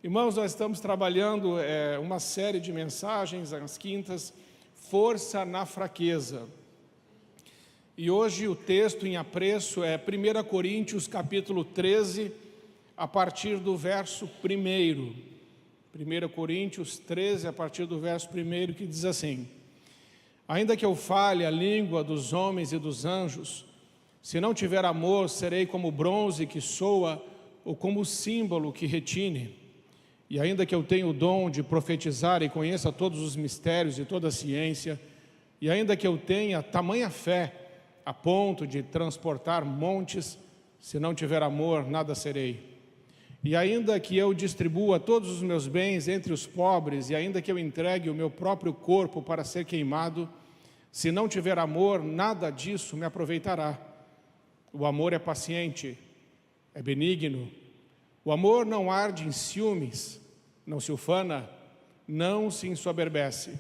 Irmãos, nós estamos trabalhando uma série de mensagens às quintas, força na fraqueza. E hoje o texto em apreço é 1 Coríntios capítulo 13, a partir do verso 1. 1 Coríntios 13, a partir do verso 1, que diz assim: ainda que eu fale a língua dos homens e dos anjos, se não tiver amor, serei como bronze que soa ou como símbolo que retine. E ainda que eu tenha o dom de profetizar e conheça todos os mistérios e toda a ciência, e ainda que eu tenha tamanha fé a ponto de transportar montes, se não tiver amor, nada serei. E ainda que eu distribua todos os meus bens entre os pobres, e ainda que eu entregue o meu próprio corpo para ser queimado, se não tiver amor, nada disso me aproveitará. O amor é paciente, é benigno. O amor não arde em ciúmes, não se ufana, não se ensoberbece,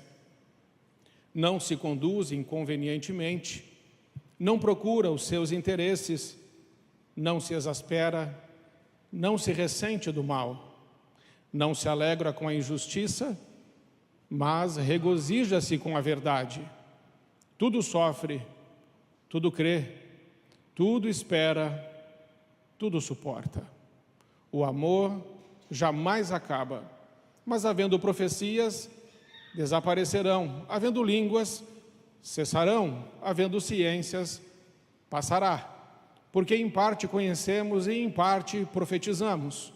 não se conduz inconvenientemente, não procura os seus interesses, não se exaspera, não se ressente do mal, não se alegra com a injustiça, mas regozija-se com a verdade. Tudo sofre, tudo crê, tudo espera, tudo suporta. O amor jamais acaba, mas havendo profecias, desaparecerão, havendo línguas, cessarão, havendo ciências, passará. Porque em parte conhecemos e em parte profetizamos.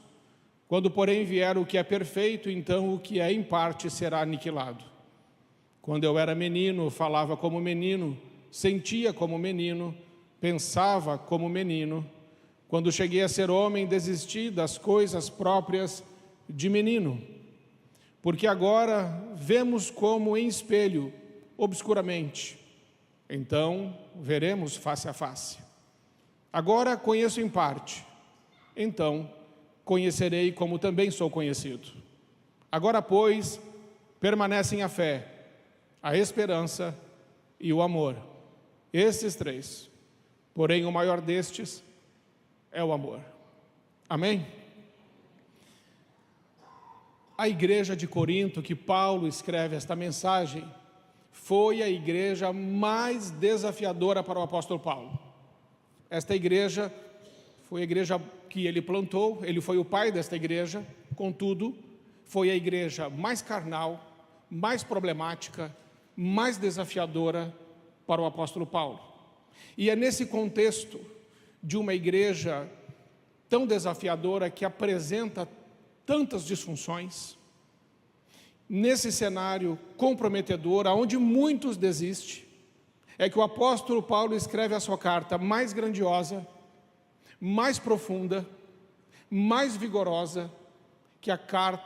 Quando, porém, vier o que é perfeito, então o que é em parte será aniquilado. Quando eu era menino, falava como menino, sentia como menino, pensava como menino. Quando cheguei a ser homem, desisti das coisas próprias de menino. Porque agora vemos como em espelho, obscuramente. Então, veremos face a face. Agora conheço em parte. Então, conhecerei como também sou conhecido. Agora, pois, permanecem a fé, a esperança e o amor. Esses três. Porém, o maior destes é o amor. Amém? A igreja de Corinto, que Paulo escreve esta mensagem, foi a igreja mais desafiadora para o apóstolo Paulo. Esta igreja foi a igreja que ele plantou, ele foi o pai desta igreja, contudo, foi a igreja mais carnal, mais problemática, mais desafiadora para o apóstolo Paulo. E é nesse contexto de uma igreja tão desafiadora, que apresenta tantas disfunções, nesse cenário comprometedor, onde muitos desistem, é que o apóstolo Paulo escreve a sua carta mais grandiosa, mais profunda, mais vigorosa que a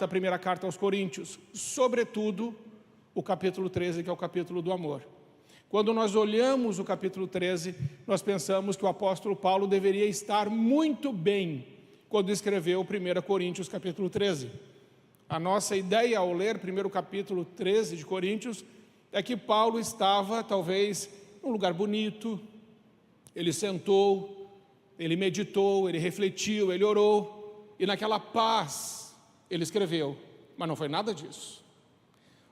primeira carta aos Coríntios, sobretudo o capítulo 13, que é o capítulo do amor. Quando nós olhamos o capítulo 13, nós pensamos que o apóstolo Paulo deveria estar muito bem quando escreveu 1 Coríntios capítulo 13. A nossa ideia ao ler primeiro capítulo 13 de Coríntios é que Paulo estava talvez num lugar bonito, ele sentou, ele meditou, ele refletiu, ele orou, e naquela paz ele escreveu, mas não foi nada disso.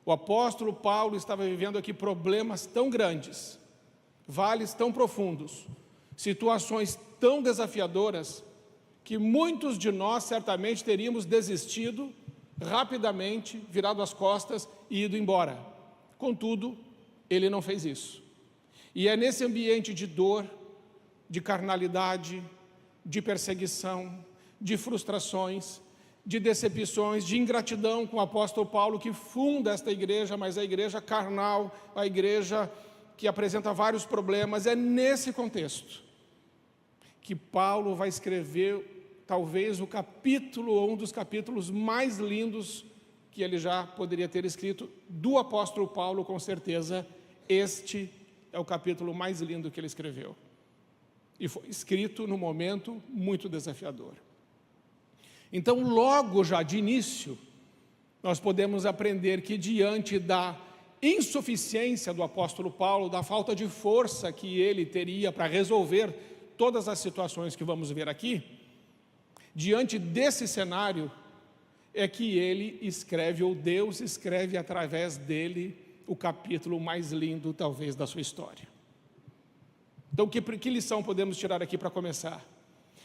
O apóstolo Paulo estava vivendo aqui problemas tão grandes, vales tão profundos, situações tão desafiadoras, que muitos de nós certamente teríamos desistido rapidamente, virado as costas e ido embora. Contudo, ele não fez isso. E é nesse ambiente de dor, de carnalidade, de perseguição, de frustrações, de decepções, de ingratidão com o apóstolo Paulo, que funda esta igreja, mas a igreja carnal, a igreja que apresenta vários problemas. É nesse contexto que Paulo vai escrever talvez o capítulo, ou um dos capítulos mais lindos que ele já poderia ter escrito, do apóstolo Paulo, com certeza. Este é o capítulo mais lindo que ele escreveu. E foi escrito num momento muito desafiador. Então, logo já de início, nós podemos aprender que diante da insuficiência do apóstolo Paulo, da falta de força que ele teria para resolver todas as situações que vamos ver aqui, diante desse cenário, é que ele escreve, ou Deus escreve através dele, o capítulo mais lindo, talvez, da sua história. Então, que lição podemos tirar aqui para começar?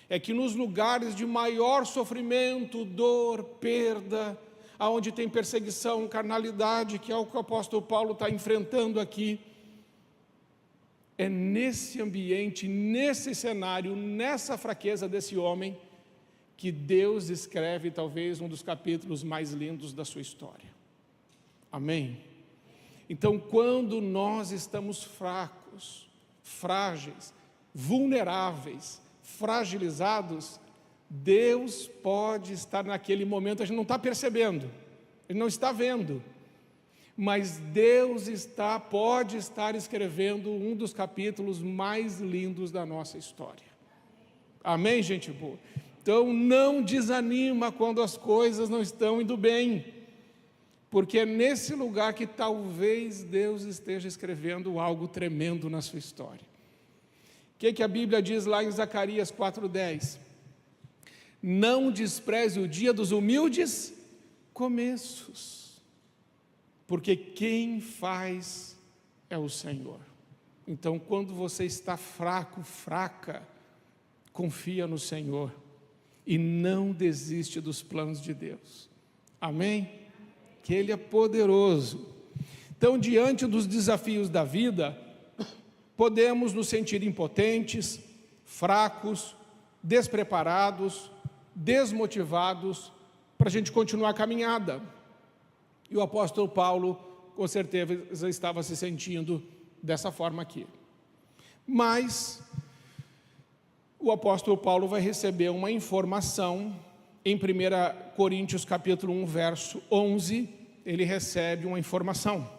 É que nos lugares de maior sofrimento, dor, perda, aonde tem perseguição, carnalidade, que é o que o apóstolo Paulo está enfrentando aqui, é nesse ambiente, nesse cenário, nessa fraqueza desse homem, que Deus escreve talvez um dos capítulos mais lindos da sua história. Amém? Então, quando nós estamos fracos, frágeis, vulneráveis, fragilizados, Deus pode estar naquele momento, a gente não está percebendo, Ele não está vendo, mas Deus pode estar escrevendo um dos capítulos mais lindos da nossa história. Amém, gente boa? Então não desanima quando as coisas não estão indo bem, porque é nesse lugar que talvez Deus esteja escrevendo algo tremendo na sua história. O que a Bíblia diz lá em Zacarias 4:10? Não despreze o dia dos humildes começos, porque quem faz é o Senhor. Então, quando você está fraco, fraca, confia no Senhor e não desiste dos planos de Deus. Amém? Que Ele é poderoso. Então, diante dos desafios da vida, podemos nos sentir impotentes, fracos, despreparados, desmotivados para a gente continuar a caminhada. E o apóstolo Paulo, com certeza, estava se sentindo dessa forma aqui. Mas o apóstolo Paulo vai receber uma informação em 1 Coríntios capítulo 1, verso 11, ele recebe uma informação.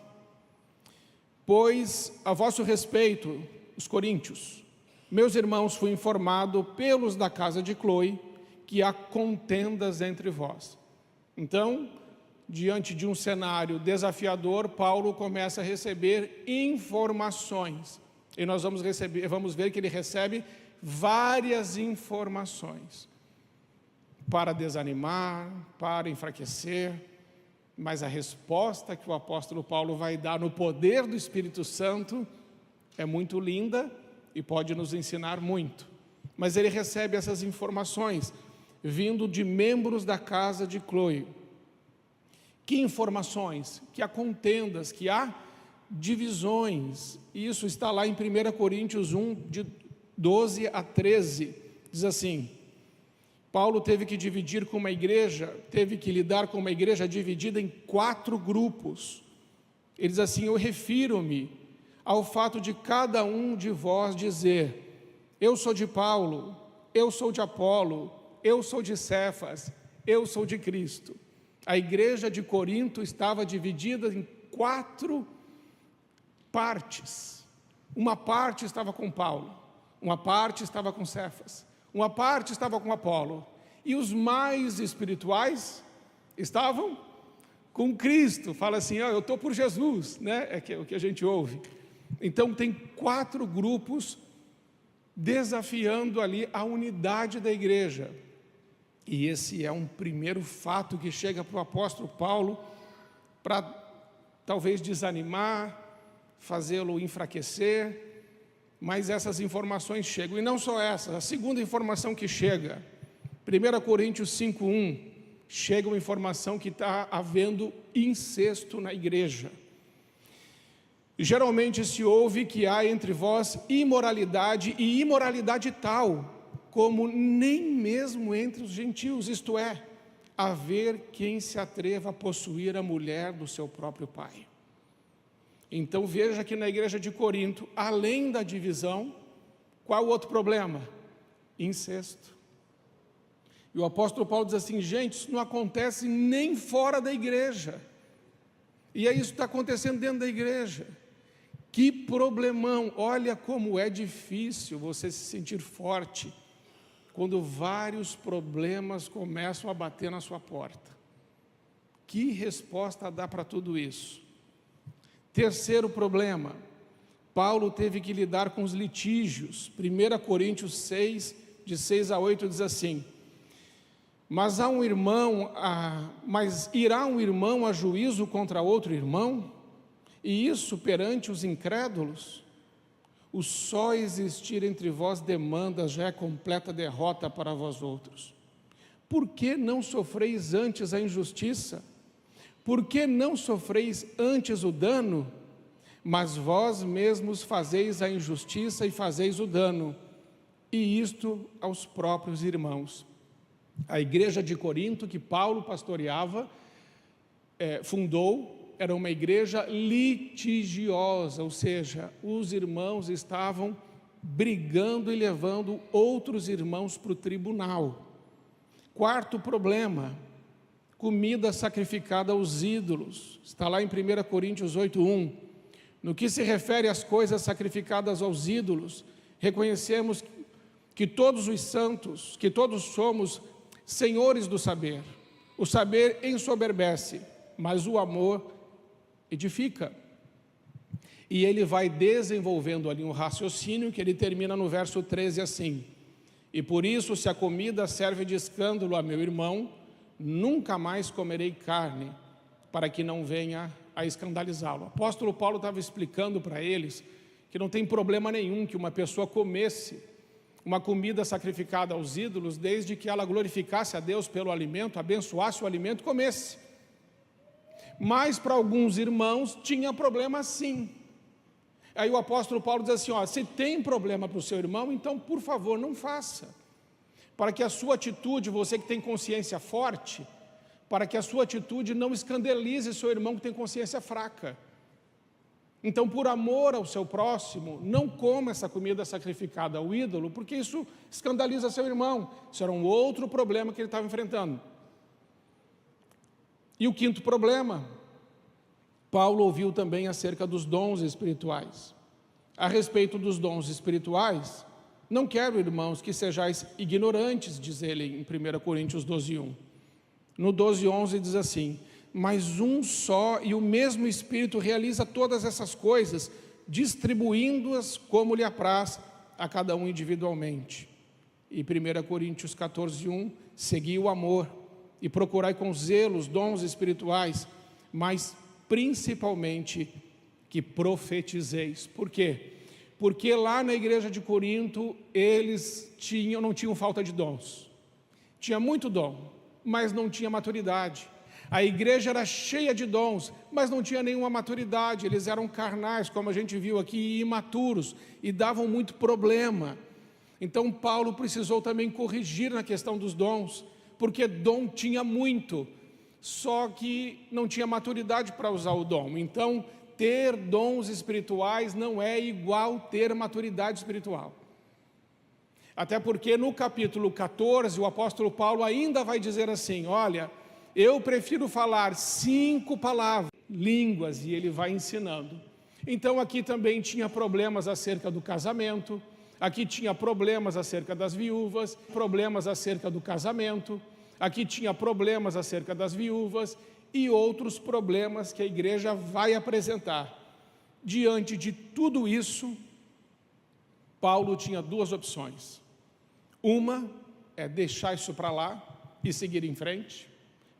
Pois, a vosso respeito, os coríntios, meus irmãos, fui informado pelos da casa de Cloe, que há contendas entre vós. Então, diante de um cenário desafiador, Paulo começa a receber informações. E nós vamos ver que ele recebe várias informações para desanimar, para enfraquecer, mas a resposta que o apóstolo Paulo vai dar no poder do Espírito Santo é muito linda e pode nos ensinar muito. Mas ele recebe essas informações vindo de membros da casa de Cloe. Que informações? Que há contendas, que há divisões. Isso está lá em 1 Coríntios 1, de 12 a 13. Diz assim: Paulo teve que dividir com uma igreja, teve que lidar com uma igreja dividida em 4 grupos. Ele diz assim: eu refiro-me ao fato de cada um de vós dizer: eu sou de Paulo, eu sou de Apolo, eu sou de Cefas, eu sou de Cristo. A igreja de Corinto estava dividida em 4 partes. Uma parte estava com Paulo, uma parte estava com Cefas, uma parte estava com Apolo, e os mais espirituais estavam com Cristo. Fala assim: eu estou por Jesus, né? É o que a gente ouve. Então tem 4 grupos desafiando ali a unidade da igreja. E esse é um primeiro fato que chega para o apóstolo Paulo para talvez desanimar, fazê-lo enfraquecer, mas essas informações chegam. E não só essa, a segunda informação que chega, 1 Coríntios 5:1, chega uma informação que está havendo incesto na igreja. Geralmente se ouve que há entre vós imoralidade, e imoralidade tal como nem mesmo entre os gentios, isto é, haver quem se atreva a possuir a mulher do seu próprio pai. Então veja que na igreja de Corinto, além da divisão, qual o outro problema? Incesto. E o apóstolo Paulo diz assim: gente, isso não acontece nem fora da igreja, e é isso que está acontecendo dentro da igreja. Que problemão! Olha como é difícil você se sentir forte quando vários problemas começam a bater na sua porta. Que resposta dá para tudo isso? Terceiro problema, Paulo teve que lidar com os litígios. 1 Coríntios 6, de 6 a 8 diz assim: Mas irá um irmão a juízo contra outro irmão? E isso perante os incrédulos? O só existir entre vós demandas já é completa derrota para vós outros. Por que não sofreis antes a injustiça? Por que não sofreis antes o dano? Mas vós mesmos fazeis a injustiça e fazeis o dano, e isto aos próprios irmãos. A igreja de Corinto, que Paulo pastoreava, fundou, era uma igreja litigiosa, ou seja, os irmãos estavam brigando e levando outros irmãos para o tribunal. Quarto problema, comida sacrificada aos ídolos. Está lá em 1 Coríntios 8:1. No que se refere às coisas sacrificadas aos ídolos, reconhecemos que todos os santos, que todos somos senhores do saber. O saber ensoberbece, mas o amor edifica. E ele vai desenvolvendo ali um raciocínio que ele termina no verso 13 assim: e por isso, se a comida serve de escândalo a meu irmão, nunca mais comerei carne, para que não venha a escandalizá-lo. O apóstolo Paulo estava explicando para eles que não tem problema nenhum que uma pessoa comesse uma comida sacrificada aos ídolos, desde que ela glorificasse a Deus pelo alimento, abençoasse o alimento e comesse. Mas para alguns irmãos tinha problema sim. Aí o apóstolo Paulo diz assim, se tem problema para o seu irmão, então por favor não faça, para que a sua atitude, você que tem consciência forte, para que a sua atitude não escandalize seu irmão que tem consciência fraca. Então, por amor ao seu próximo, não coma essa comida sacrificada ao ídolo, porque isso escandaliza seu irmão. Isso era um outro problema que ele estava enfrentando. E o quinto problema, Paulo ouviu também acerca dos dons espirituais. A respeito dos dons espirituais, não quero, irmãos, que sejais ignorantes, diz ele em 1 Coríntios 12:1. No 12:11 diz assim, mas um só e o mesmo Espírito realiza todas essas coisas, distribuindo-as como lhe apraz a cada um individualmente. E 1 Coríntios 14:1, segui o amor e procurai com zelo os dons espirituais, mas principalmente que profetizeis. Por quê? Porque lá na igreja de Corinto, eles não tinham falta de dons. Tinha muito dom, mas não tinha maturidade. A igreja era cheia de dons, mas não tinha nenhuma maturidade. Eles eram carnais, como a gente viu aqui, imaturos, e davam muito problema. Então Paulo precisou também corrigir na questão dos dons, porque dom tinha muito, só que não tinha maturidade para usar o dom. Então, ter dons espirituais não é igual ter maturidade espiritual. Até porque no capítulo 14, o apóstolo Paulo ainda vai dizer assim, olha, eu prefiro falar 5 palavras, línguas, e ele vai ensinando. Então aqui também tinha problemas acerca do casamento, aqui tinha problemas acerca das viúvas, problemas acerca do casamento, aqui tinha problemas acerca das viúvas e outros problemas que a igreja vai apresentar. Diante de tudo isso, Paulo tinha 2 opções. Uma é deixar isso para lá e seguir em frente,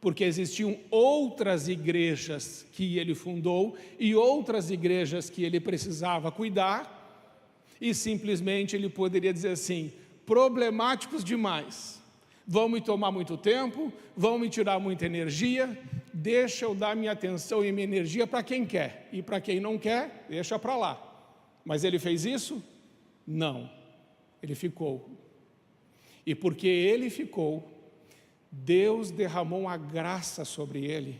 porque existiam outras igrejas que ele fundou e outras igrejas que ele precisava cuidar, e simplesmente ele poderia dizer assim, problemáticos demais, vão me tomar muito tempo, vão me tirar muita energia, deixa eu dar minha atenção e minha energia para quem quer, e para quem não quer, deixa para lá. Mas ele fez isso? Não, ele ficou. E porque ele ficou, Deus derramou uma graça sobre ele,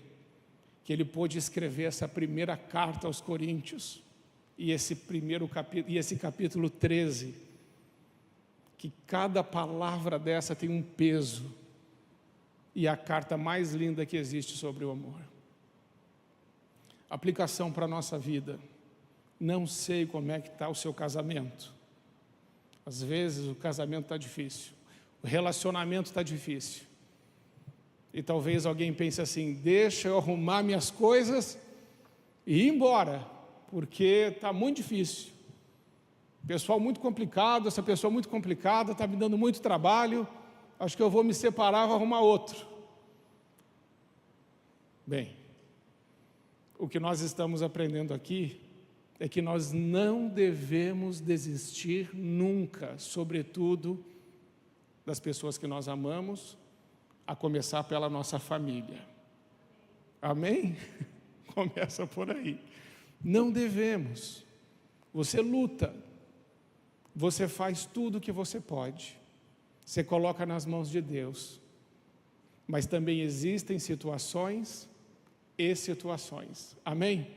que ele pôde escrever essa primeira carta aos Coríntios, e esse capítulo 13, que cada palavra dessa tem um peso, e a carta mais linda que existe sobre o amor. Aplicação para a nossa vida. Não sei como é que está o seu casamento. Às vezes o casamento está difícil, o relacionamento está difícil. E talvez alguém pense assim, deixa eu arrumar minhas coisas e ir embora, porque está muito difícil. Pessoal muito complicado, essa pessoa muito complicada, está me dando muito trabalho, acho que eu vou me separar, vou arrumar outro. Bem, o que nós estamos aprendendo aqui é que nós não devemos desistir nunca, sobretudo das pessoas que nós amamos, a começar pela nossa família. Amém? Começa por aí. Não devemos. Você luta, você faz tudo o que você pode, você coloca nas mãos de Deus, mas também existem situações e situações. Amém?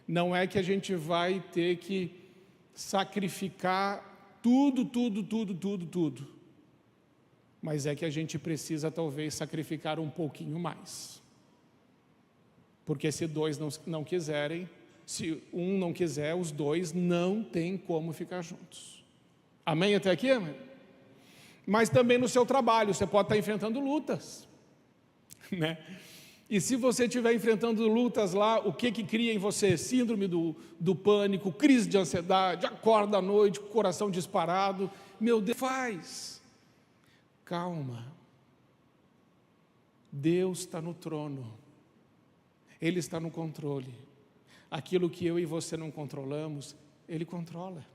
Não é que a gente vai ter que sacrificar tudo, mas é que a gente precisa talvez sacrificar um pouquinho mais. Porque se dois não quiserem, se um não quiser, os dois não têm como ficar juntos. Amém até aqui, amém? Mas também no seu trabalho, você pode estar enfrentando lutas, né? E se você estiver enfrentando lutas lá, o que cria em você? Síndrome do pânico, crise de ansiedade, acorda à noite, com o coração disparado. Meu Deus, faz. Calma. Deus está no trono. Ele está no controle. Aquilo que eu e você não controlamos, Ele controla.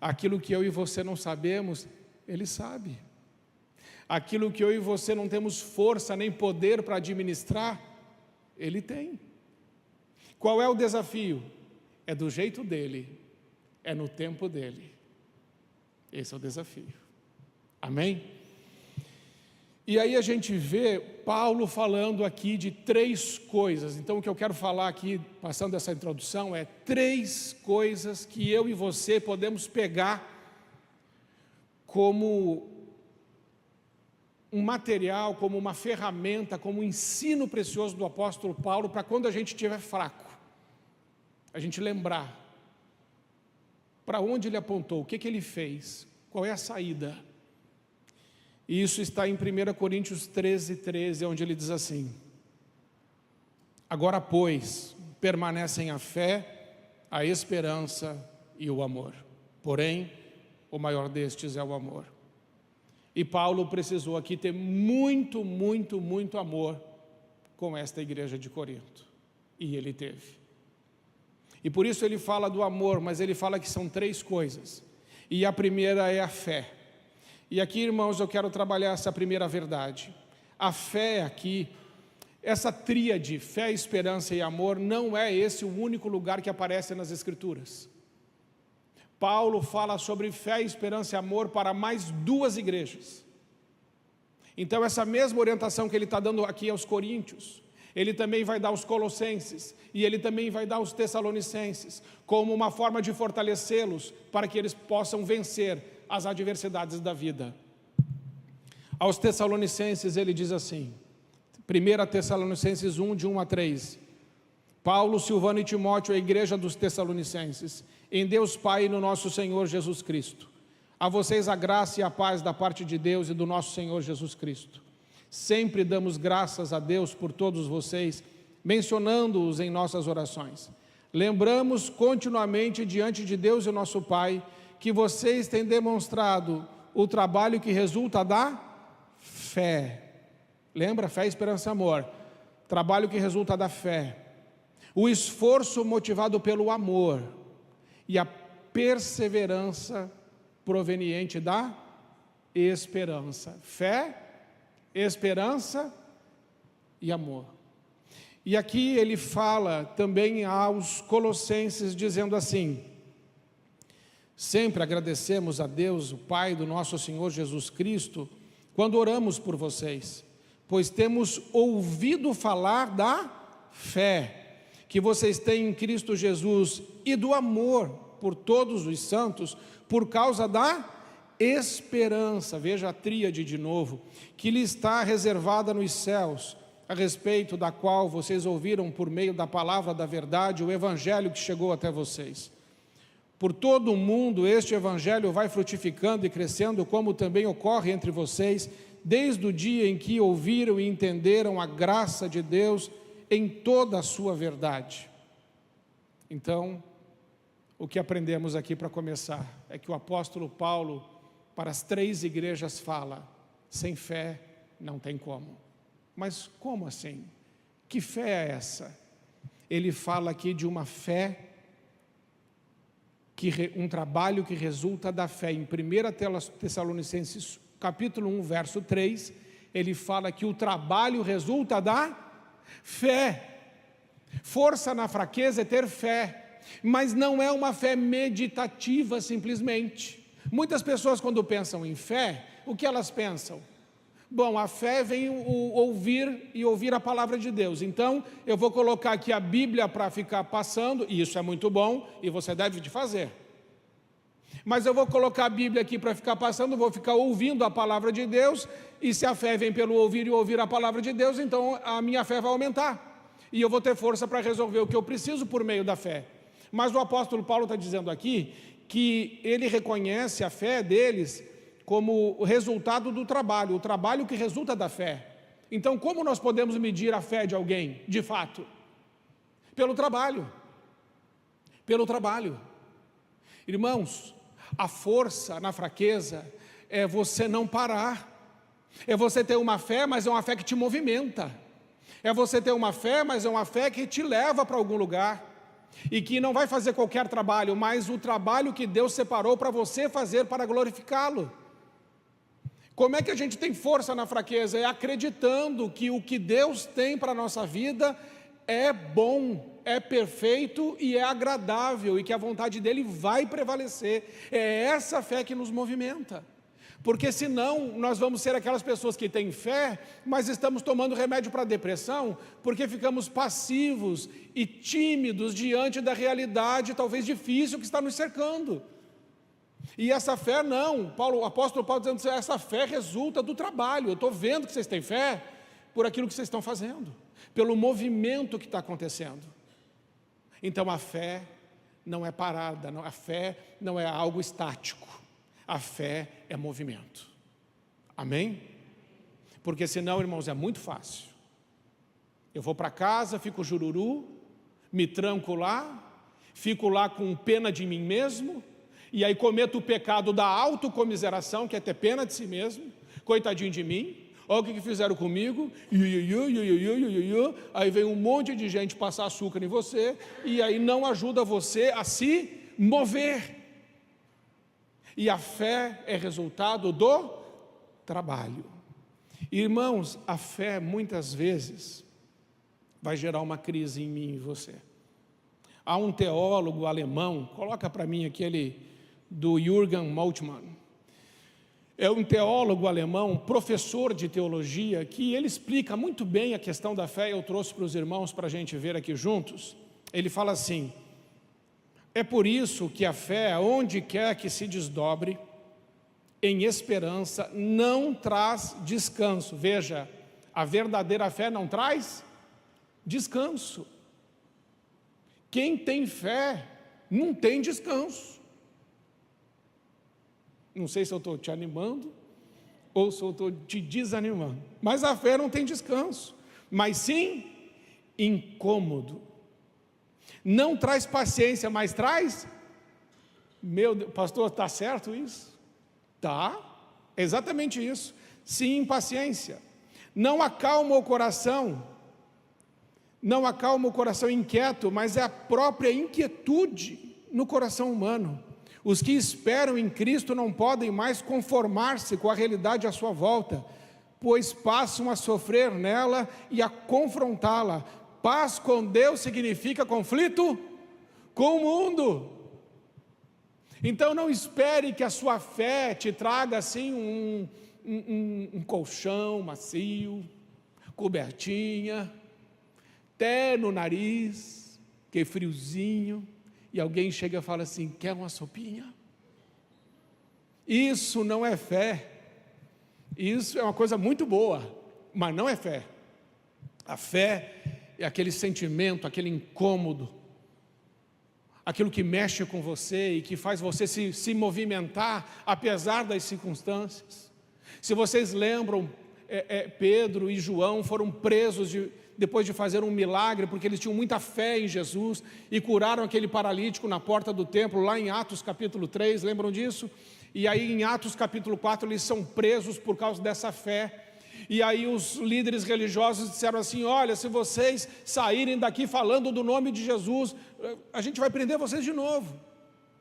Aquilo que eu e você não sabemos, Ele sabe. Aquilo que eu e você não temos força nem poder para administrar, Ele tem. Qual é o desafio? É do jeito dEle, é no tempo dEle. Esse é o desafio. Amém? E aí a gente vê Paulo falando aqui de 3 coisas. Então o que eu quero falar aqui, passando essa introdução, é 3 coisas que eu e você podemos pegar como um material, como uma ferramenta, como um ensino precioso do apóstolo Paulo, para quando a gente estiver fraco, a gente lembrar para onde ele apontou, o que ele fez, qual é a saída. E isso está em 1 Coríntios 13, onde ele diz assim: agora, pois, permanecem a fé, a esperança e o amor. Porém, o maior destes é o amor. E Paulo precisou aqui ter muito amor com esta igreja de Corinto. E ele teve. E por isso ele fala do amor, mas ele fala que são 3 coisas. E a primeira é a fé. E aqui, irmãos, eu quero trabalhar essa primeira verdade. A fé aqui, essa tríade, fé, esperança e amor, não é esse o único lugar que aparece nas Escrituras. Paulo fala sobre fé, esperança e amor para mais 2 igrejas. Então essa mesma orientação que ele está dando aqui aos coríntios, ele também vai dar aos colossenses, e ele também vai dar aos tessalonicenses, como uma forma de fortalecê-los, para que eles possam vencer as adversidades da vida. Aos tessalonicenses ele diz assim, 1 Tessalonicenses 1, de 1 a 3, Paulo, Silvano e Timóteo, a igreja dos Tessalonicenses, em Deus Pai e no nosso Senhor Jesus Cristo. A vocês a graça e a paz da parte de Deus e do nosso Senhor Jesus Cristo. Sempre damos graças a Deus por todos vocês, mencionando-os em nossas orações. Lembramos continuamente diante de Deus e nosso Pai, que vocês têm demonstrado o trabalho que resulta da fé. Lembra? Fé, esperança e amor. Trabalho que resulta da fé. O esforço motivado pelo amor e a perseverança proveniente da esperança. Fé, esperança e amor. E aqui ele fala também aos colossenses dizendo assim: sempre agradecemos a Deus, o Pai do nosso Senhor Jesus Cristo, quando oramos por vocês, pois temos ouvido falar da fé que vocês têm em Cristo Jesus e do amor por todos os santos, por causa da esperança, veja a tríade de novo, que lhe está reservada nos céus, a respeito da qual vocês ouviram por meio da palavra da verdade, o evangelho que chegou até vocês. Por todo o mundo este evangelho vai frutificando e crescendo, como também ocorre entre vocês, desde o dia em que ouviram e entenderam a graça de Deus em toda a sua verdade. Então, o que aprendemos aqui para começar é que o apóstolo Paulo, para as 3 igrejas, fala: Sem fé não tem como. Mas como assim? Que fé é essa? Ele fala aqui de uma fé, um trabalho que resulta da fé. Em 1 Tessalonicenses capítulo 1, verso 3, ele fala que o trabalho resulta da fé. Força na fraqueza é ter fé, mas não é uma fé meditativa simplesmente. Muitas pessoas, quando pensam em fé, o que elas pensam? Bom, a fé vem ouvir a palavra de Deus. Então, eu vou colocar aqui a Bíblia para ficar passando, e isso é muito bom, e você deve de fazer. Mas eu vou colocar a Bíblia aqui para ficar passando, vou ficar ouvindo a palavra de Deus, e se a fé vem pelo ouvir e ouvir a palavra de Deus, então a minha fé vai aumentar, e eu vou ter força para resolver o que eu preciso por meio da fé. Mas o apóstolo Paulo está dizendo aqui, que ele reconhece a fé deles como o resultado do trabalho, o trabalho que resulta da fé. Então, como nós podemos medir a fé de alguém, de fato? Pelo trabalho. Pelo trabalho. Irmãos, a força na fraqueza é você não parar. É você ter uma fé, mas é uma fé que te movimenta. É você ter uma fé, mas é uma fé que te leva para algum lugar. E que não vai fazer qualquer trabalho, mas o trabalho que Deus separou para você fazer para glorificá-lo. Como é que a gente tem força na fraqueza? É acreditando que o que Deus tem para a nossa vida é bom, é perfeito e é agradável, e que a vontade dEle vai prevalecer. É essa fé que nos movimenta. Porque senão nós vamos ser aquelas pessoas que têm fé, mas estamos tomando remédio para a depressão, porque ficamos passivos e tímidos diante da realidade talvez difícil que está nos cercando. E essa fé não, o apóstolo Paulo dizendo que essa fé resulta do trabalho. Eu estou vendo que vocês têm fé por aquilo que vocês estão fazendo, pelo movimento que está acontecendo. Então a fé não é parada, a fé não é algo estático, a fé é movimento. Amém? Porque senão, irmãos, é muito fácil. Eu vou para casa, fico jururu, me tranco lá, fico lá com pena de mim mesmo, e aí cometo o pecado da autocomiseração, que é ter pena de si mesmo, coitadinho de mim, olha o que fizeram comigo, aí vem um monte de gente passar açúcar em você, e aí não ajuda você a se mover. E a fé é resultado do trabalho. Irmãos, a fé muitas vezes vai gerar uma crise em mim e em você. Há um teólogo alemão, coloca para mim aquele do Jürgen Moltmann. É um teólogo alemão, professor de teologia, que ele explica muito bem a questão da fé. Eu trouxe para os irmãos para a gente ver aqui juntos. Ele fala assim: é por isso que a fé, onde quer que se desdobre, em esperança, não traz descanso. Veja, a verdadeira fé não traz descanso. Quem tem fé não tem descanso. Não sei se eu estou te animando ou se eu estou te desanimando, mas a fé não tem descanso, mas sim incômodo. Não traz paciência, mas traz, meu Deus, pastor, está certo isso? Tá, exatamente isso. Sim, impaciência. Não acalma o coração inquieto, mas é a própria inquietude no coração humano. Os que esperam em Cristo não podem mais conformar-se com a realidade à sua volta, pois passam a sofrer nela e a confrontá-la. Paz com Deus significa conflito com o mundo. Então não espere que a sua fé te traga assim um colchão macio, cobertinha, até no nariz, que é friozinho, e alguém chega e fala assim: quer uma sopinha? Isso não é fé. Isso é uma coisa muito boa, mas não é fé. A fé é aquele sentimento, aquele incômodo, aquilo que mexe com você e que faz você se movimentar apesar das circunstâncias. Se vocês lembram, Pedro e João foram presos depois de fazer um milagre, porque eles tinham muita fé em Jesus, e curaram aquele paralítico na porta do templo, lá em Atos capítulo 3, lembram disso? E aí em Atos capítulo 4 eles são presos por causa dessa fé. E aí os líderes religiosos disseram assim: olha, se vocês saírem daqui falando do nome de Jesus, a gente vai prender vocês de novo.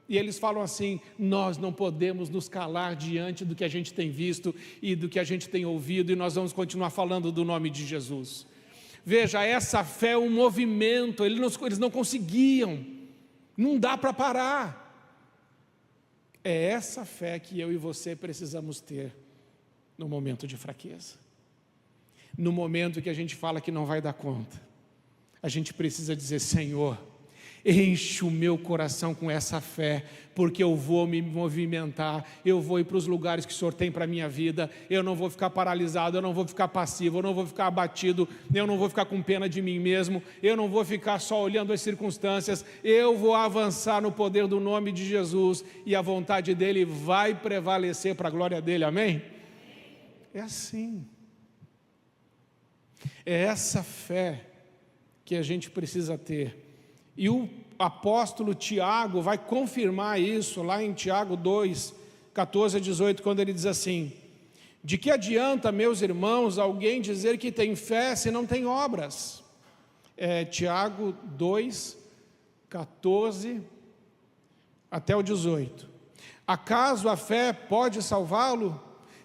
E eles falam assim: nós não podemos nos calar diante do que a gente tem visto e do que a gente tem ouvido, e nós vamos continuar falando do nome de Jesus. Veja, essa fé é um movimento, eles não conseguiam, não dá para parar. É essa fé que eu e você precisamos ter no momento de fraqueza. No momento que a gente fala que não vai dar conta, a gente precisa dizer: Senhor, enche o meu coração com essa fé, porque eu vou me movimentar, eu vou ir para os lugares que o Senhor tem para a minha vida, eu não vou ficar paralisado, eu não vou ficar passivo, eu não vou ficar abatido, eu não vou ficar com pena de mim mesmo, eu não vou ficar só olhando as circunstâncias, eu vou avançar no poder do nome de Jesus, e a vontade dEle vai prevalecer para a glória dEle, amém? É assim. É essa fé que a gente precisa ter. E o apóstolo Tiago vai confirmar isso lá em Tiago 2, 14 a 18, quando ele diz assim: de que adianta, meus irmãos, alguém dizer que tem fé se não tem obras? Tiago 2, 14 até o 18. Acaso a fé pode salvá-lo?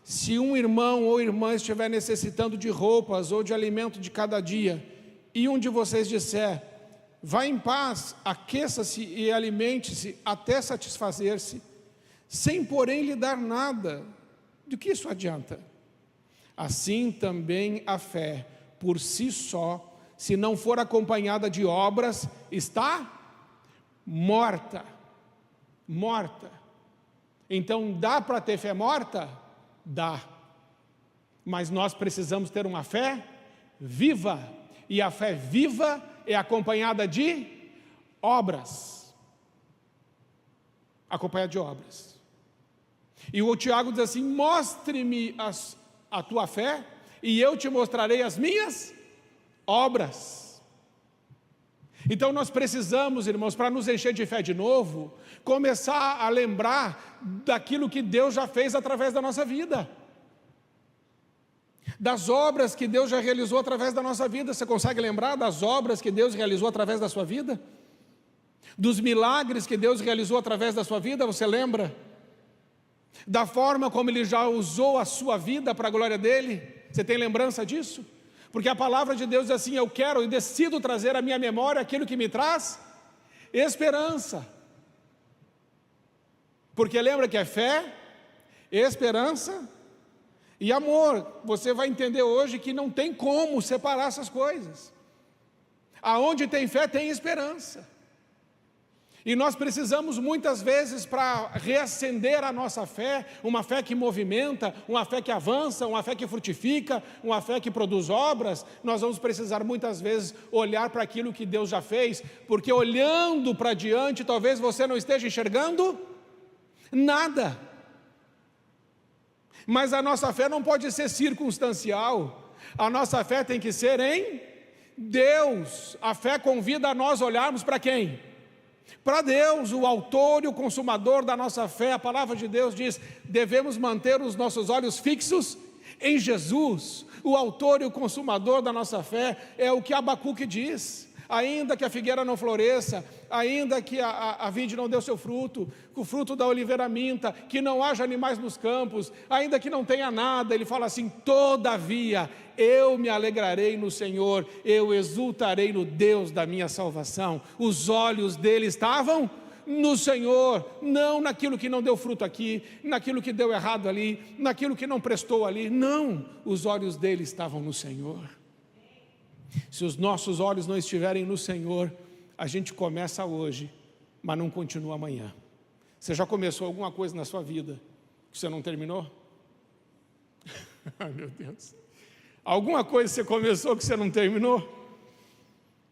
Se um irmão ou irmã estiver necessitando de roupas ou de alimento de cada dia, e um de vocês disser: vá em paz, aqueça-se e alimente-se até satisfazer-se, sem porém lhe dar nada, do que isso adianta? Assim também a fé, por si só, se não for acompanhada de obras, está morta. Morta. Então dá para ter fé morta? Dá. Mas nós precisamos ter uma fé viva. E a fé viva é acompanhada de obras. Acompanhada de obras. E o Tiago diz assim: mostre-me a tua fé, e eu te mostrarei as minhas obras. Então nós precisamos, irmãos, para nos encher de fé de novo, começar a lembrar daquilo que Deus já fez através da nossa vida, das obras que Deus já realizou através da nossa vida. Você consegue lembrar das obras que Deus realizou através da sua vida? Dos milagres que Deus realizou através da sua vida, você lembra? Da forma como Ele já usou a sua vida para a glória dEle? Você tem lembrança disso? Porque a palavra de Deus diz assim: eu quero e decido trazer à minha memória aquilo que me traz esperança. Porque lembra que é fé, esperança e amor. Você vai entender hoje que não tem como separar essas coisas. Aonde tem fé, tem esperança. E nós precisamos muitas vezes, para reacender a nossa fé, uma fé que movimenta, uma fé que avança, uma fé que frutifica, uma fé que produz obras, nós vamos precisar muitas vezes olhar para aquilo que Deus já fez, porque olhando para diante, talvez você não esteja enxergando nada. Mas a nossa fé não pode ser circunstancial, a nossa fé tem que ser em Deus. A fé convida a nós olharmos para quem? Para Deus, o autor e o consumador da nossa fé. A palavra de Deus diz: devemos manter os nossos olhos fixos em Jesus. O autor e o consumador da nossa fé é o que Abacuque diz: ainda que a figueira não floresça, ainda que a vide não dê o seu fruto, que o fruto da oliveira minta, que não haja animais nos campos, ainda que não tenha nada, ele fala assim: todavia eu me alegrarei no Senhor, eu exultarei no Deus da minha salvação. Os olhos dele estavam no Senhor, não naquilo que não deu fruto aqui, naquilo que deu errado ali, naquilo que não prestou ali. Não, os olhos dele estavam no Senhor. Se os nossos olhos não estiverem no Senhor, a gente começa hoje, mas não continua amanhã. Você já começou alguma coisa na sua vida que você não terminou? Ai, meu Deus. Alguma coisa você começou que você não terminou?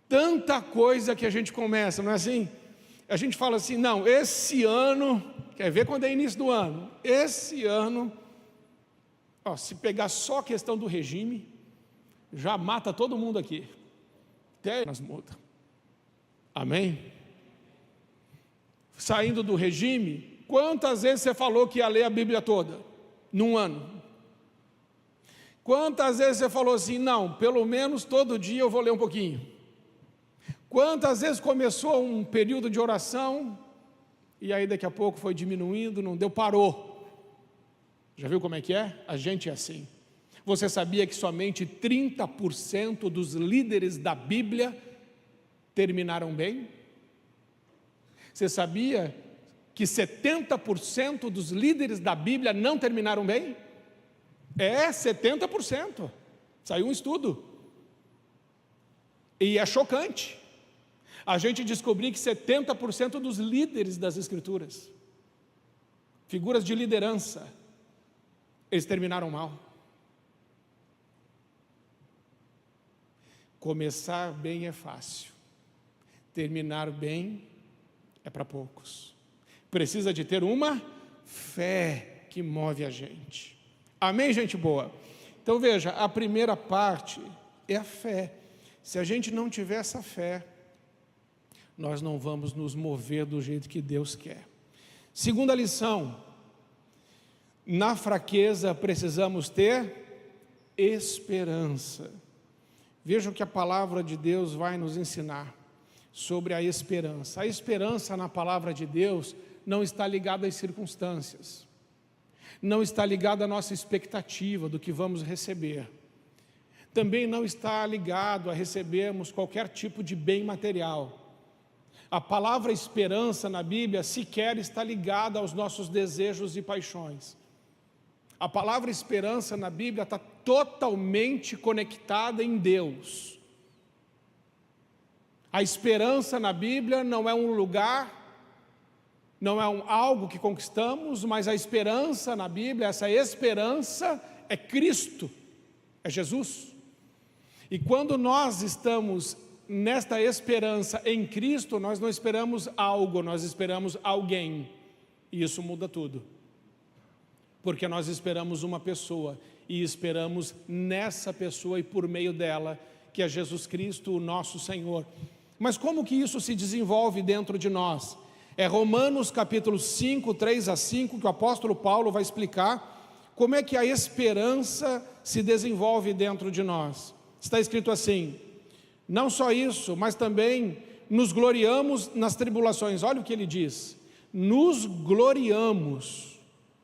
Tanta coisa que a gente começa, não é assim? A gente fala assim: não, esse ano, quer ver quando é início do ano? Esse ano, se pegar só a questão do regime, já mata todo mundo aqui, até nas multas. Amém? Saindo do regime, Quantas vezes você falou que ia ler a Bíblia toda, num ano? Quantas vezes você falou assim, não, pelo menos todo dia eu vou ler um pouquinho? Quantas vezes começou um período de oração, e aí daqui a pouco foi diminuindo, não deu, parou? Já viu como é que é? A gente é assim. Você sabia que somente 30% dos líderes da Bíblia terminaram bem? Você sabia que 70% dos líderes da Bíblia não terminaram bem? 70%. Saiu um estudo. E é chocante a gente descobrir que 70% dos líderes das Escrituras, figuras de liderança, eles terminaram mal. Começar bem é fácil, terminar bem é para poucos. Precisa de ter uma fé que move a gente. Amém, gente boa? Então veja, a primeira parte é a fé. Se a gente não tiver essa fé, nós não vamos nos mover do jeito que Deus quer. Segunda lição: na fraqueza precisamos ter esperança. Veja o que a palavra de Deus vai nos ensinar sobre a esperança. A esperança na palavra de Deus não está ligada às circunstâncias, não está ligada à nossa expectativa do que vamos receber, também não está ligado a recebermos qualquer tipo de bem material. A palavra esperança na Bíblia sequer está ligada aos nossos desejos e paixões. A palavra esperança na Bíblia está totalmente conectada em Deus. A esperança na Bíblia não é um lugar, não é algo que conquistamos, mas a esperança na Bíblia, essa esperança é Cristo, é Jesus. E quando nós estamos nesta esperança em Cristo, nós não esperamos algo, nós esperamos alguém. E isso muda tudo. Porque nós esperamos uma pessoa, e esperamos nessa pessoa e por meio dela, que é Jesus Cristo, o nosso Senhor. Mas como que isso se desenvolve dentro de nós? É Romanos capítulo 5, 3 a 5, que o apóstolo Paulo vai explicar como é que a esperança se desenvolve dentro de nós. Está escrito assim: não só isso, mas também nos gloriamos nas tribulações. Olha o que ele diz: nos gloriamos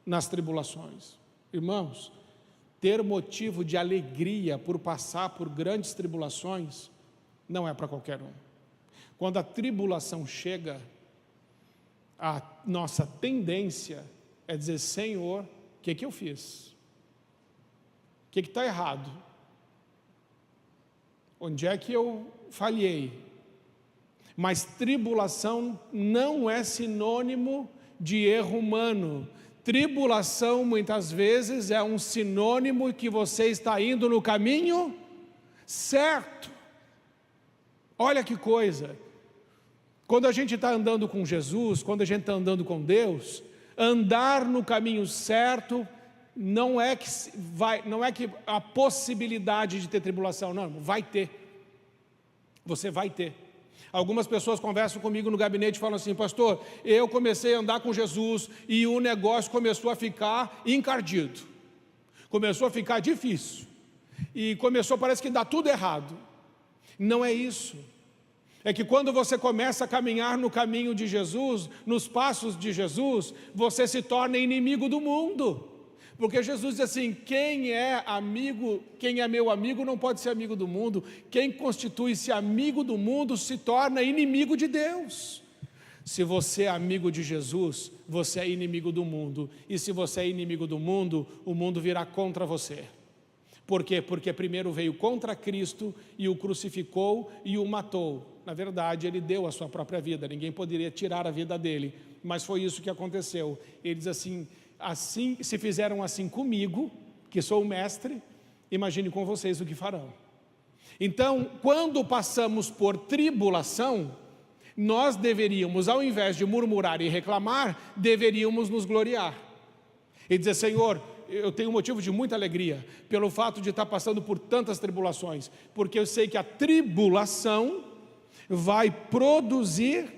nas tribulações. Irmãos, ter motivo de alegria por passar por grandes tribulações não é para qualquer um. Quando a tribulação chega, a nossa tendência é dizer: Senhor, o que eu fiz? O que está errado? Onde é que eu falhei? Mas tribulação não é sinônimo de erro humano. Tribulação muitas vezes é um sinônimo que você está indo no caminho certo. Olha que coisa. Quando a gente está andando com Jesus, quando a gente está andando com Deus, andar no caminho certo não é que a possibilidade de ter tribulação, não, vai ter. Você vai ter. Algumas pessoas conversam comigo no gabinete e falam assim: pastor, eu comecei a andar com Jesus e o negócio começou a ficar encardido, começou a ficar difícil, e parece que dá tudo errado. Não é isso. É que quando você começa a caminhar no caminho de Jesus, nos passos de Jesus, você se torna inimigo do mundo. Porque Jesus diz assim: quem é meu amigo não pode ser amigo do mundo. Quem constitui-se amigo do mundo se torna inimigo de Deus. Se você é amigo de Jesus, você é inimigo do mundo. E se você é inimigo do mundo, o mundo virá contra você. Por quê? Porque primeiro veio contra Cristo e o crucificou e o matou. Na verdade, ele deu a sua própria vida, ninguém poderia tirar a vida dele, mas foi isso que aconteceu. Ele diz assim: se fizeram assim comigo, que sou o mestre, imagine com vocês o que farão. Então, quando passamos por tribulação, nós deveríamos, ao invés de murmurar e reclamar, deveríamos nos gloriar e dizer: Senhor, eu tenho motivo de muita alegria pelo fato de estar passando por tantas tribulações, porque eu sei que a tribulação vai produzir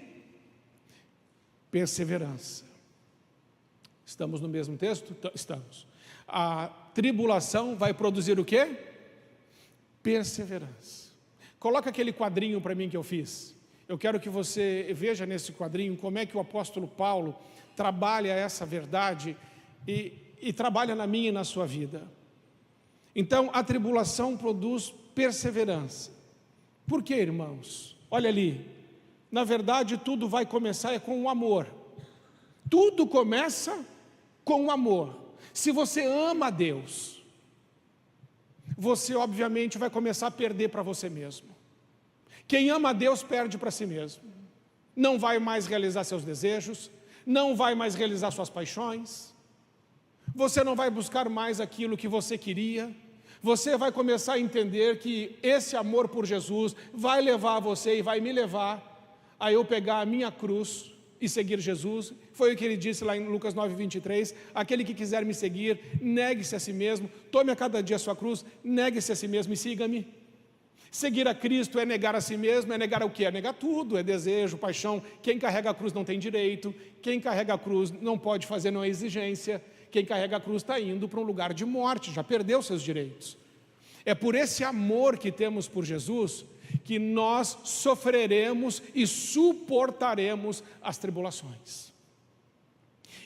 perseverança. Estamos no mesmo texto? Estamos. A tribulação vai produzir o quê? Perseverança. Coloca aquele quadrinho para mim que eu fiz. Eu quero que você veja nesse quadrinho como é que o apóstolo Paulo trabalha essa verdade e trabalha na minha e na sua vida. Então, a tribulação produz perseverança. Por quê, irmãos? Olha ali. Na verdade, tudo vai começar com o amor. Tudo começa com o amor. Se você ama a Deus, você obviamente vai começar a perder para você mesmo. Quem ama a Deus perde para si mesmo. Não vai mais realizar seus desejos, não vai mais realizar suas paixões. Você não vai buscar mais aquilo que você queria. Você vai começar a entender que esse amor por Jesus vai levar você e vai me levar a eu pegar a minha cruz e seguir Jesus. Foi o que ele disse lá em Lucas 9:23, aquele que quiser me seguir, negue-se a si mesmo, tome a cada dia a sua cruz, negue-se a si mesmo e siga-me. Seguir a Cristo é negar a si mesmo, é negar o quê? É negar tudo, é desejo, paixão. Quem carrega a cruz não tem direito, quem carrega a cruz não pode fazer, não é exigência. Quem carrega a cruz está indo para um lugar de morte, já perdeu seus direitos. É por esse amor que temos por Jesus que nós sofreremos e suportaremos as tribulações.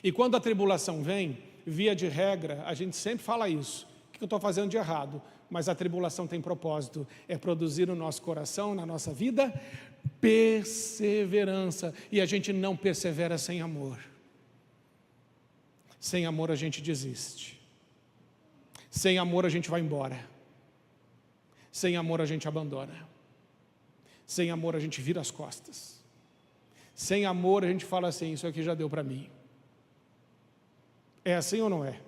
E quando a tribulação vem, via de regra, a gente sempre fala isso. O que eu estou fazendo de errado? Mas a tribulação tem propósito, é produzir no nosso coração, na nossa vida, perseverança. E a gente não persevera sem amor. Sem amor a gente desiste. Sem amor a gente vai embora. Sem amor a gente abandona. Sem amor a gente vira as costas. Sem amor a gente fala assim, isso aqui já deu para mim. É assim ou não é?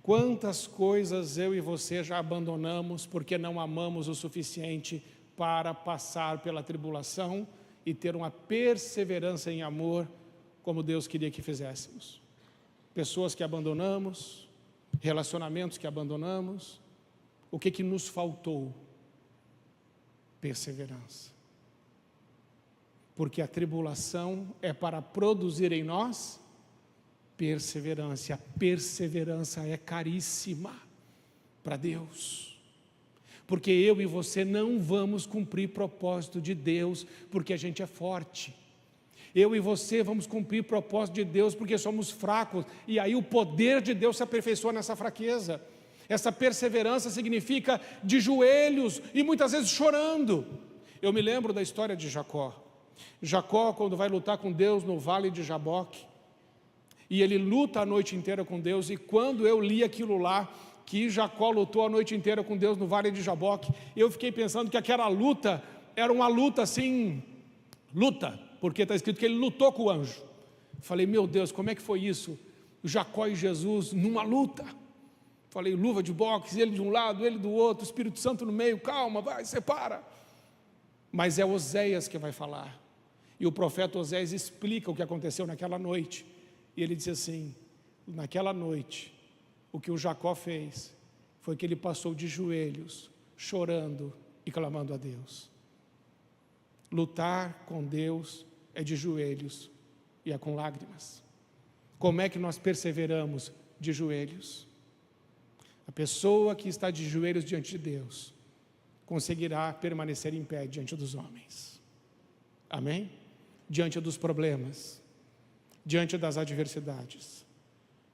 Quantas coisas eu e você já abandonamos porque não amamos o suficiente para passar pela tribulação e ter uma perseverança em amor como Deus queria que fizéssemos. Pessoas que abandonamos, relacionamentos que abandonamos. O que nos faltou? Perseverança. Porque a tribulação é para produzir em nós perseverança. A perseverança é caríssima para Deus. Porque eu e você não vamos cumprir propósito de Deus porque a gente é forte. Eu e você vamos cumprir propósito de Deus porque somos fracos. E aí o poder de Deus se aperfeiçoa nessa fraqueza. Essa perseverança significa de joelhos e muitas vezes chorando. Eu me lembro da história de Jacó. Jacó, quando vai lutar com Deus no vale de Jaboque, e ele luta a noite inteira com Deus, e quando eu li aquilo lá, que Jacó lutou a noite inteira com Deus no vale de Jaboque, eu fiquei pensando que aquela luta era uma luta assim, porque está escrito que ele lutou com o anjo. Falei, meu Deus, como é que foi isso? Jacó e Jesus numa luta. Falei, luva de boxe, ele de um lado, ele do outro, o Espírito Santo no meio, calma, vai, separa. Mas é Oséias que vai falar. E o profeta Oséias explica o que aconteceu naquela noite. E ele diz assim, naquela noite, o que o Jacó fez, foi que ele passou de joelhos, chorando e clamando a Deus. Lutar com Deus é de joelhos e é com lágrimas. Como é que nós perseveramos de joelhos? A pessoa que está de joelhos diante de Deus conseguirá permanecer em pé diante dos homens. Amém? Diante dos problemas, diante das adversidades,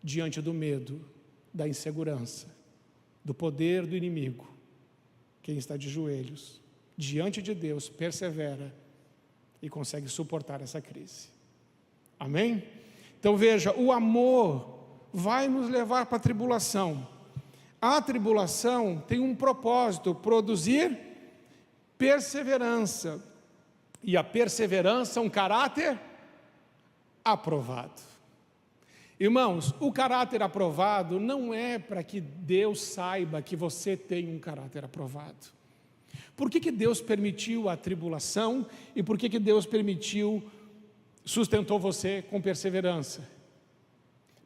diante do medo, da insegurança, do poder do inimigo. Quem está de joelhos diante de Deus persevera e consegue suportar essa crise. Amém? Então veja, o amor vai nos levar para a tribulação. A tribulação tem um propósito, produzir perseverança. E a perseverança é um caráter aprovado. Irmãos, o caráter aprovado não é para que Deus saiba que você tem um caráter aprovado. Por que Deus permitiu a tribulação e por que Deus sustentou você com perseverança?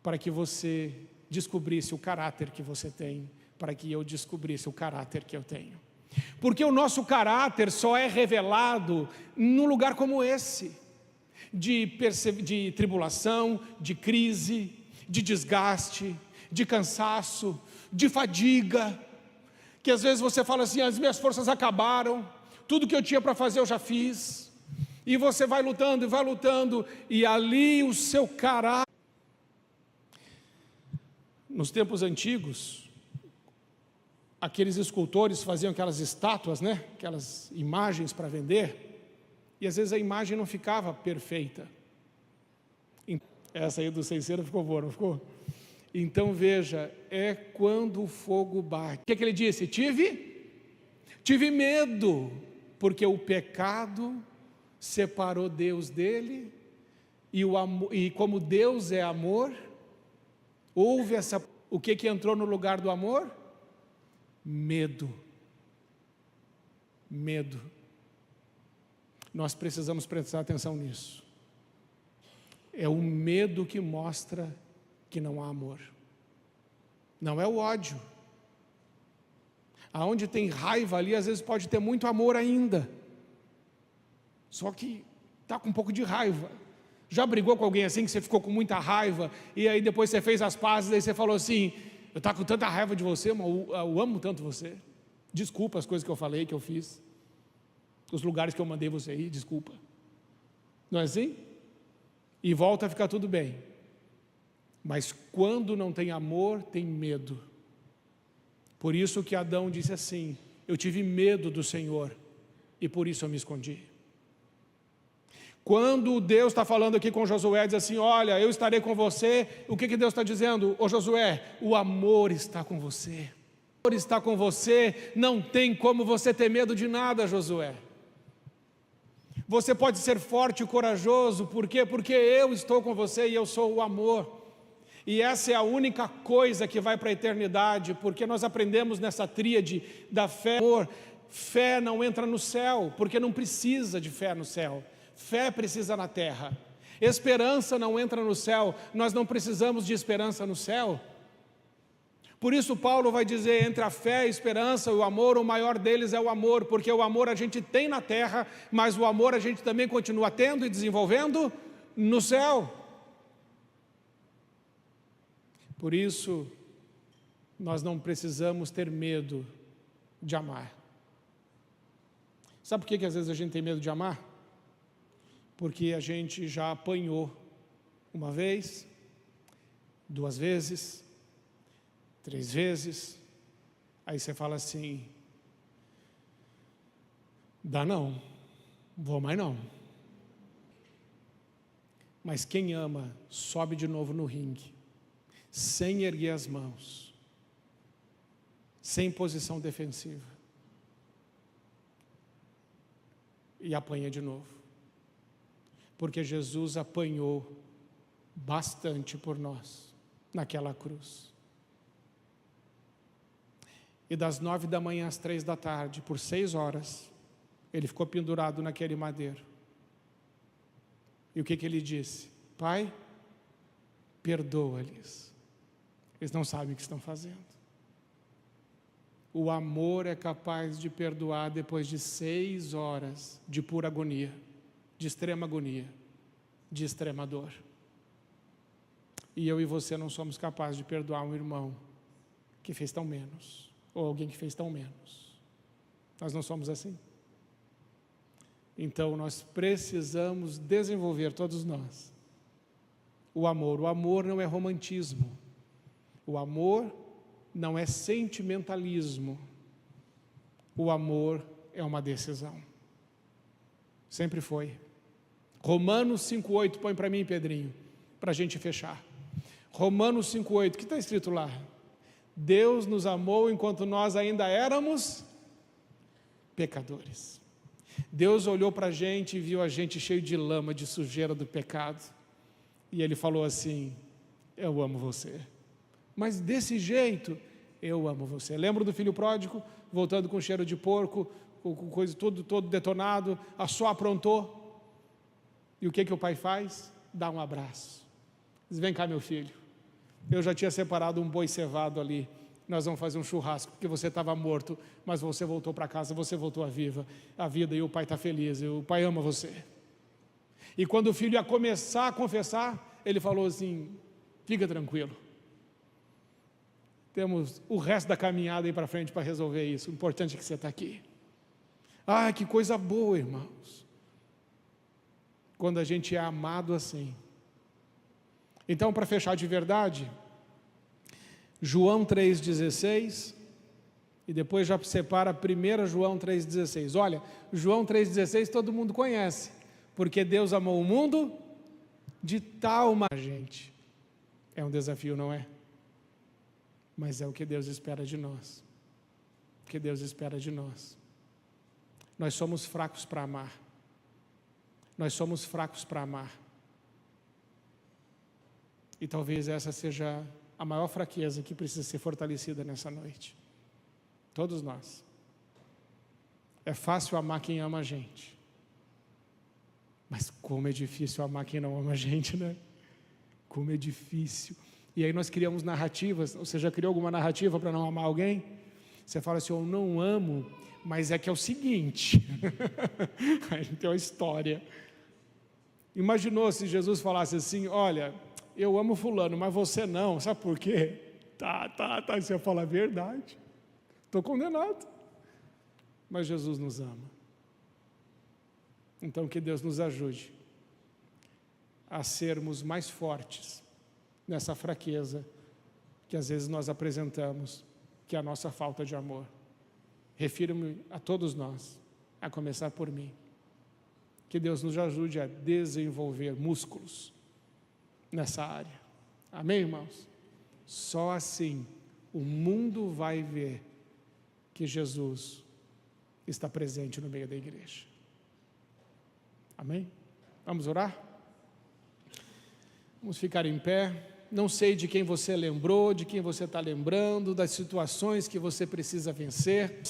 Para que você descobrisse o caráter que você tem, para que eu descobrisse o caráter que eu tenho. Porque o nosso caráter só é revelado num lugar como esse, de tribulação, de crise, de desgaste, de cansaço, de fadiga, que às vezes você fala assim, as minhas forças acabaram, tudo que eu tinha para fazer eu já fiz, e você vai lutando, e ali o seu caráter. Nos tempos antigos, aqueles escultores faziam aquelas estátuas, né? Aquelas imagens para vender, e às vezes a imagem não ficava perfeita. Essa aí do Ceiceiro ficou boa, não ficou? Então veja, é quando o fogo bate. O que ele disse? Tive medo, porque o pecado separou Deus dele, e como Deus é amor, houve essa... O que entrou no lugar do amor? Medo. Nós precisamos prestar atenção nisso. É o medo que mostra que não há amor. Não é o ódio. Aonde tem raiva ali, às vezes pode ter muito amor ainda. Só que está com um pouco de raiva. Já brigou com alguém assim, que você ficou com muita raiva, e aí depois você fez as pazes, e você falou assim, eu estou com tanta raiva de você, mas eu amo tanto você. Desculpa as coisas que eu falei, que eu fiz. Os lugares que eu mandei você ir, desculpa. Não é assim? E volta a ficar tudo bem. Mas quando não tem amor, tem medo. Por isso que Adão disse assim, eu tive medo do Senhor, e por isso eu me escondi. Quando Deus está falando aqui com Josué, diz assim, olha, eu estarei com você, o que Deus está dizendo? Ô Josué, o amor está com você. O amor está com você, não tem como você ter medo de nada, Josué. Você pode ser forte e corajoso, por quê? Porque eu estou com você e eu sou o amor. E essa é a única coisa que vai para a eternidade, porque nós aprendemos nessa tríade da fé. Amor, fé não entra no céu, porque não precisa de fé no céu. Fé precisa na terra. Esperança não entra no céu, nós não precisamos de esperança no céu. Por isso Paulo vai dizer, entre a fé, a esperança e o amor, o maior deles é o amor, porque o amor a gente tem na terra, mas o amor a gente também continua tendo e desenvolvendo no céu. Por isso, nós não precisamos ter medo de amar. Sabe por que às vezes a gente tem medo de amar? Porque a gente já apanhou uma vez, 2 vezes, 3 vezes, aí você fala assim, dá não, vou mais não. Mas quem ama, sobe de novo no ringue, sem erguer as mãos, sem posição defensiva, e apanha de novo. Porque Jesus apanhou bastante por nós, naquela cruz. E das 9 da manhã às 3 da tarde, por 6 horas, ele ficou pendurado naquele madeiro. E o que ele disse? Pai, perdoa-lhes. Eles não sabem o que estão fazendo. O amor é capaz de perdoar depois de 6 horas de pura agonia, de extrema agonia, de extrema dor. E eu e você não somos capazes de perdoar um irmão que fez tão menos, ou alguém que fez tão menos. Nós não somos assim. Então nós precisamos desenvolver, todos nós, o amor. O amor não é romantismo. O amor não é sentimentalismo. O amor é uma decisão. Sempre foi. Romanos 5,8, põe para mim, Pedrinho, para a gente fechar. Romanos 5,8, o que está escrito lá? Deus nos amou enquanto nós ainda éramos pecadores. Deus olhou para a gente e viu a gente cheio de lama, de sujeira do pecado. E Ele falou assim, eu amo você. Mas desse jeito, eu amo você. Lembra do filho pródigo, voltando com cheiro de porco, com coisa todo detonado, só aprontou. E o que o pai faz? Dá um abraço. Diz, vem cá, meu filho. Eu já tinha separado um boi cevado ali. Nós vamos fazer um churrasco, porque você estava morto, mas você voltou para casa, você voltou à vida, e o pai está feliz, e o pai ama você. E quando o filho ia começar a confessar, ele falou assim, Fica tranquilo. Temos o resto da caminhada aí para frente para resolver isso. O importante é que você está aqui. Ah, que coisa boa, irmãos. Quando a gente é amado assim. Então, para fechar de verdade, João 3,16, e depois já separa 1 João 3,16. Olha, João 3,16 todo mundo conhece, porque Deus amou o mundo de tal maneira. Gente, é um desafio, não é? Mas é o que Deus espera de nós. O que Deus espera de nós. Nós somos fracos para amar. Nós somos fracos para amar. E talvez essa seja a maior fraqueza que precisa ser fortalecida nessa noite. Todos nós. É fácil amar quem ama a gente. Mas como é difícil amar quem não ama a gente, né? Como é difícil. E aí nós criamos narrativas. Você já criou alguma narrativa para não amar alguém? Você fala assim, eu não amo, mas é que é o seguinte. Aí tem uma história. Imaginou se Jesus falasse assim, olha, eu amo fulano, mas você não, sabe por quê? Tá, você fala a verdade. Estou condenado. Mas Jesus nos ama. Então que Deus nos ajude a sermos mais fortes nessa fraqueza que às vezes nós apresentamos, que é a nossa falta de amor. Refiro-me a todos nós, a começar por mim. Que Deus nos ajude a desenvolver músculos nessa área. Amém, irmãos? Só assim o mundo vai ver que Jesus está presente no meio da igreja. Amém? Vamos orar? Vamos ficar em pé. Não sei de quem você lembrou, de quem você está lembrando, das situações que você precisa vencer.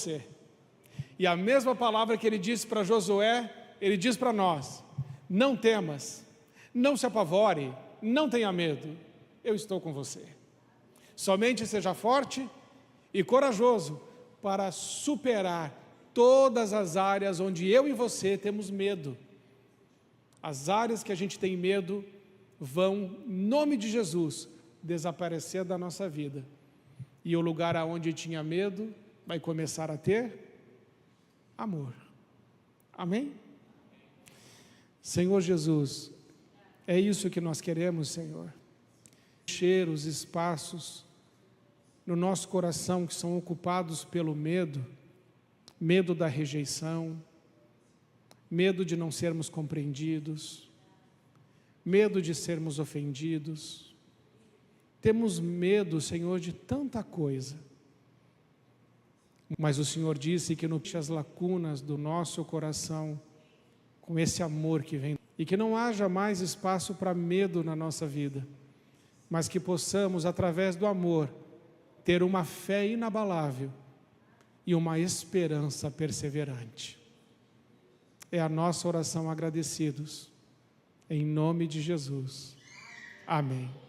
E a mesma palavra que ele disse para Josué, ele diz para nós: não temas, não se apavore, não tenha medo, eu estou com você. Somente seja forte e corajoso para superar todas as áreas onde eu e você temos medo. As áreas que a gente tem medo vão, em nome de Jesus, desaparecer da nossa vida. E o lugar aonde tinha medo vai começar a ter amor. Amém? Senhor Jesus, é isso que nós queremos, Senhor. Encher os espaços no nosso coração que são ocupados pelo medo, medo da rejeição, medo de não sermos compreendidos, medo de sermos ofendidos. Temos medo, Senhor, de tanta coisa. Mas o Senhor disse que não feche as lacunas do nosso coração com esse amor que vem. E que não haja mais espaço para medo na nossa vida, mas que possamos, através do amor, ter uma fé inabalável e uma esperança perseverante. É a nossa oração agradecidos, em nome de Jesus. Amém.